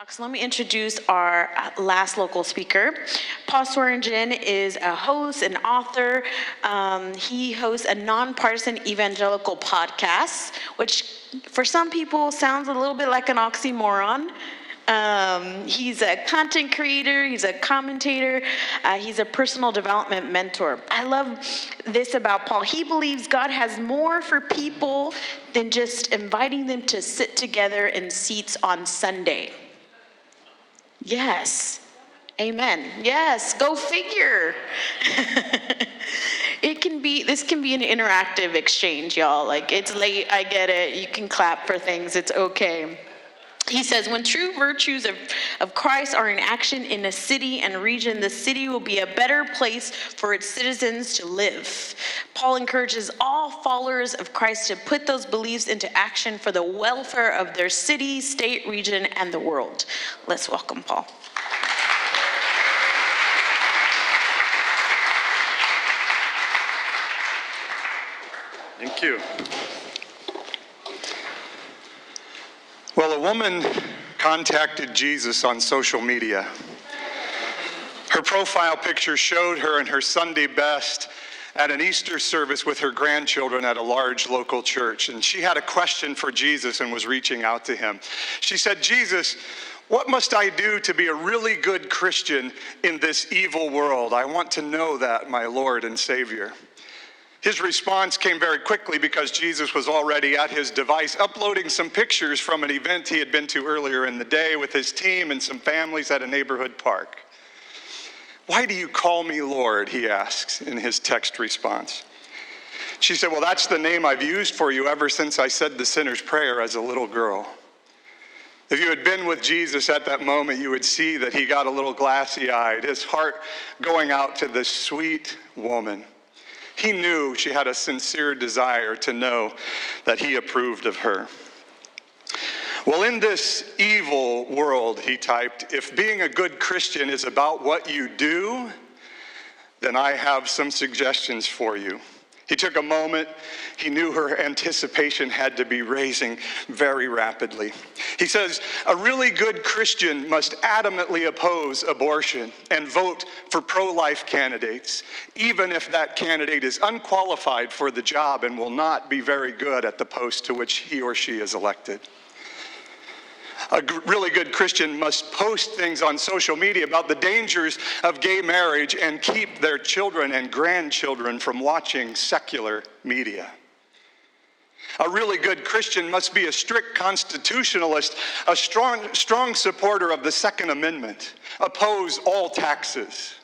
So let me introduce our last local speaker. Paul Swearengin is a host, an author. He hosts a nonpartisan evangelical podcast, which for some people sounds a little bit like an oxymoron. He's a content creator, he's a commentator, he's a personal development mentor. I love this about Paul. He believes God has more for people than just inviting them to sit together in seats on Sunday. Yes. Amen. Yes, go figure. This can be an interactive exchange, y'all. Like, it's late, I get it. You can clap for things, it's okay. He says, when true virtues of Christ are in action in a city and region, the city will be a better place for its citizens to live. Paul encourages all followers of Christ to put those beliefs into action for the welfare of their city, state, region, and the world. Let's welcome Paul. Thank you. Well, a woman contacted Jesus on social media. Her profile picture showed her in her Sunday best at an Easter service with her grandchildren at a large local church. And she had a question for Jesus and was reaching out to him. She said, Jesus, what must I do to be a really good Christian in this evil world? I want to know that, my Lord and Savior. His response came very quickly because Jesus was already at his device uploading some pictures from an event he had been to earlier in the day with his team and some families at a neighborhood park. Why do you call me Lord? He asks in his text response. She said, well, that's the name I've used for you ever since I said the sinner's prayer as a little girl. If you had been with Jesus at that moment, you would see that he got a little glassy-eyed, his heart going out to this sweet woman. He knew she had a sincere desire to know that he approved of her. Well, in this evil world, he typed, if being a good Christian is about what you do, then I have some suggestions for you. He took a moment. He knew her anticipation had to be raising very rapidly. He says, a really good Christian must adamantly oppose abortion and vote for pro-life candidates, even if that candidate is unqualified for the job and will not be very good at the post to which he or she is elected. A really good Christian must post things on social media about the dangers of gay marriage and keep their children and grandchildren from watching secular media. A really good Christian must be a strict constitutionalist, a strong supporter of the Second Amendment, oppose all taxes,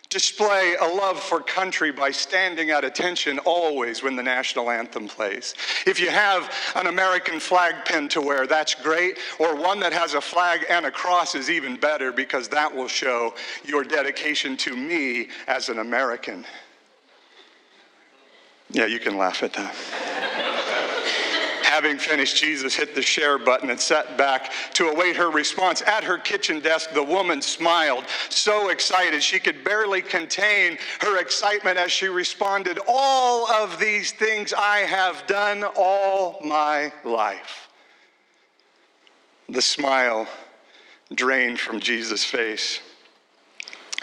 display a love for country by standing at attention always when the national anthem plays. If you have an American flag pin to wear, that's great, or one that has a flag and a cross is even better because that will show your dedication to me as an American. Yeah, you can laugh at that. Having finished, Jesus hit the share button and sat back to await her response. At her kitchen desk, the woman smiled, so excited she could barely contain her excitement as she responded, all of these things I have done all my life. The smile drained from Jesus' face.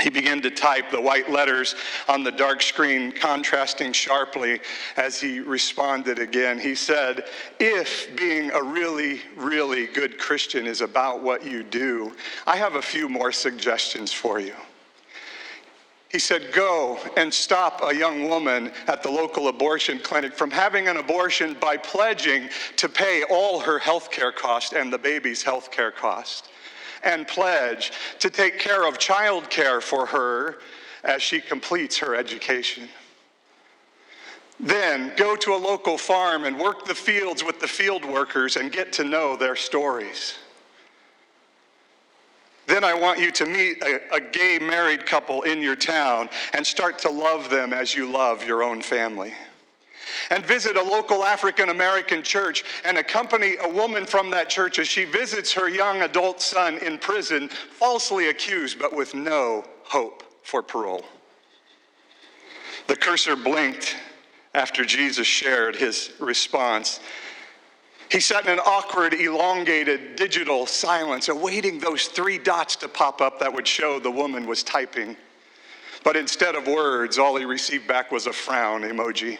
He began to type the white letters on the dark screen, contrasting sharply as he responded again. He said, if being a really, really good Christian is about what you do, I have a few more suggestions for you. He said, go and stop a young woman at the local abortion clinic from having an abortion by pledging to pay all her health care costs and the baby's health care costs. And pledge to take care of child care for her as she completes her education. Then go to a local farm and work the fields with the field workers and get to know their stories. Then I want you to meet a gay married couple in your town and start to love them as you love your own family. And visit a local African-American church and accompany a woman from that church as she visits her young adult son in prison, falsely accused but with no hope for parole. The cursor blinked after Jesus shared his response. He sat in an awkward, elongated digital silence, awaiting those 3 dots to pop up that would show the woman was typing. But instead of words, all he received back was a frown emoji.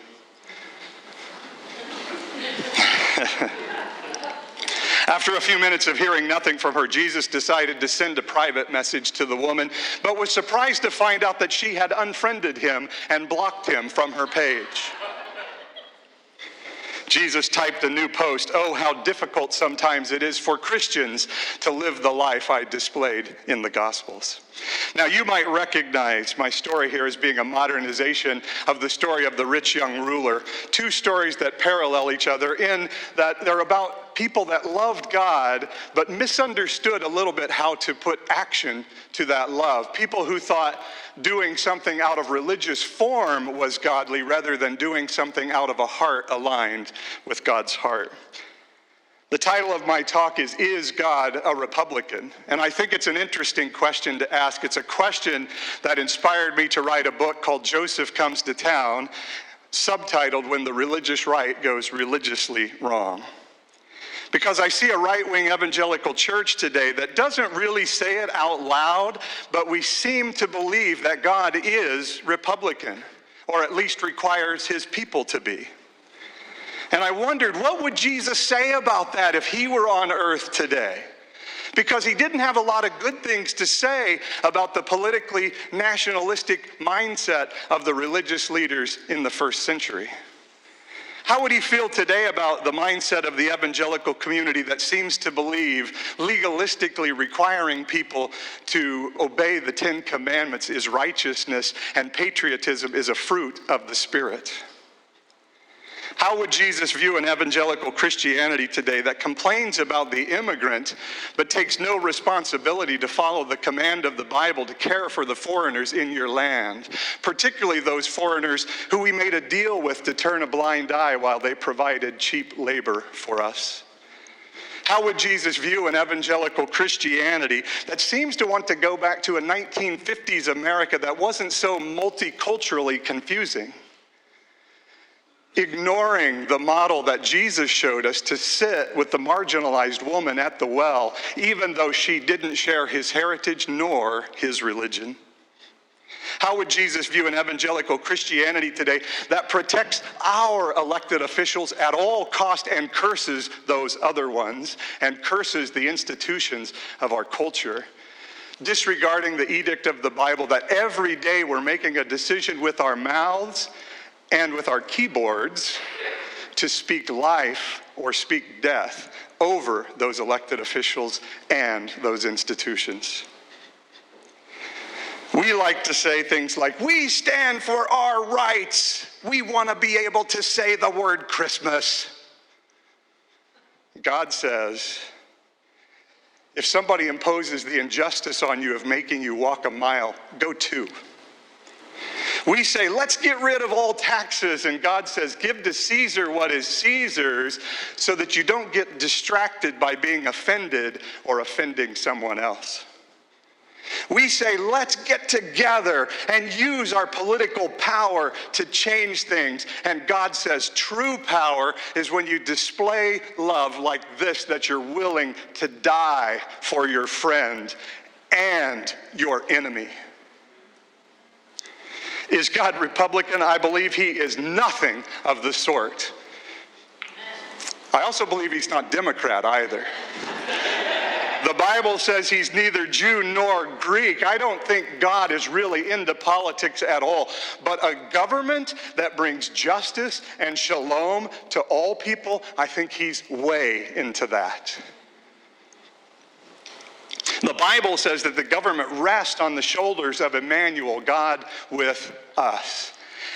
After a few minutes of hearing nothing from her, Jesus decided to send a private message to the woman, but was surprised to find out that she had unfriended him and blocked him from her page. Jesus typed a new post. "Oh, how difficult sometimes it is for Christians to live the life I displayed in the Gospels." Now, you might recognize my story here as being a modernization of the story of the rich young ruler. 2 stories that parallel each other in that they're about people that loved God but misunderstood a little bit how to put action to that love. People who thought doing something out of religious form was godly rather than doing something out of a heart aligned with God's heart. The title of my talk is God a Republican? And I think it's an interesting question to ask. It's a question that inspired me to write a book called Joseph Comes to Town, subtitled When the Religious Right Goes Religiously Wrong. Because I see a right-wing evangelical church today that doesn't really say it out loud, but we seem to believe that God is Republican, or at least requires his people to be. And I wondered, what would Jesus say about that if he were on earth today? Because he didn't have a lot of good things to say about the politically nationalistic mindset of the religious leaders in the first century. How would he feel today about the mindset of the evangelical community that seems to believe legalistically requiring people to obey the 10 Commandments is righteousness and patriotism is a fruit of the Spirit? How would Jesus view an evangelical Christianity today that complains about the immigrant but takes no responsibility to follow the command of the Bible to care for the foreigners in your land, particularly those foreigners who we made a deal with to turn a blind eye while they provided cheap labor for us? How would Jesus view an evangelical Christianity that seems to want to go back to a 1950s America that wasn't so multiculturally confusing? Ignoring the model that Jesus showed us to sit with the marginalized woman at the well, even though she didn't share his heritage nor his religion. How would Jesus view an evangelical Christianity today that protects our elected officials at all cost and curses those other ones and curses the institutions of our culture? Disregarding the edict of the Bible that every day we're making a decision with our mouths and with our keyboards to speak life or speak death over those elected officials and those institutions. We like to say things like, "We stand for our rights. We want to be able to say the word Christmas." God says, if somebody imposes the injustice on you of making you walk a mile, go 2. We say, let's get rid of all taxes, and God says, give to Caesar what is Caesar's so that you don't get distracted by being offended or offending someone else. We say, let's get together and use our political power to change things. And God says, true power is when you display love like this, that you're willing to die for your friend and your enemy. Is God Republican? I believe he is nothing of the sort. I also believe he's not Democrat either. The Bible says he's neither Jew nor Greek. I don't think God is really into politics at all. But a government that brings justice and shalom to all people, I think he's way into that. The Bible says that the government rests on the shoulders of Emmanuel, God with us.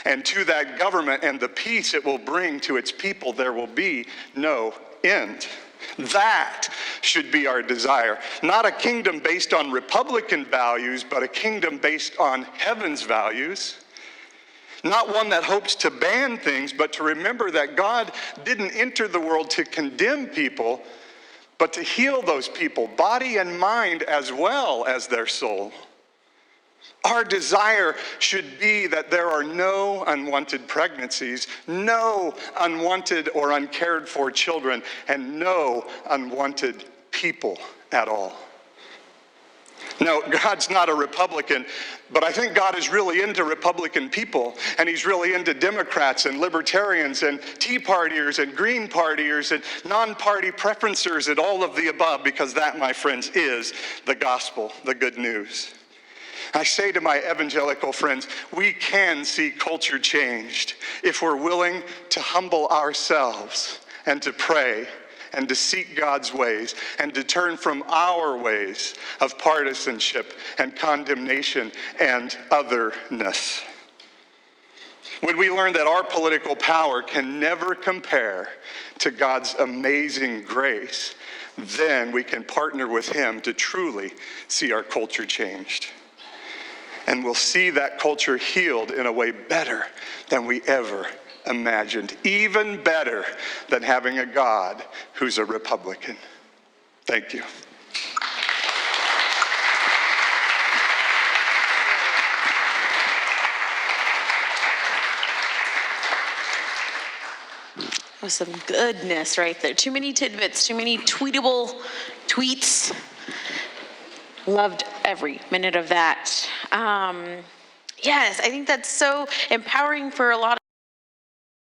And to that government and the peace it will bring to its people, there will be no end. That should be our desire. Not a kingdom based on Republican values, but a kingdom based on heaven's values. Not one that hopes to ban things, but to remember that God didn't enter the world to condemn people, but to heal those people, body and mind as well as their soul. Our desire should be that there are no unwanted pregnancies, no unwanted or uncared for children, and no unwanted people at all. No, God's not a Republican, but I think God is really into Republican people, and he's really into Democrats and Libertarians and Tea Partiers and Green Partiers and non-party preferencers and all of the above, because that, my friends, is the gospel, the good news. I say to my evangelical friends, we can see culture changed if we're willing to humble ourselves and to pray and to seek God's ways and to turn from our ways of partisanship and condemnation and otherness. When we learn that our political power can never compare to God's amazing grace, then we can partner with him to truly see our culture changed. And we'll see that culture healed in a way better than we ever imagined, even better than having a God who's a Republican. Thank you. That was some goodness right there. Too many tidbits, too many tweetable tweets. Loved every minute of that. Yes, I think that's so empowering for a lot of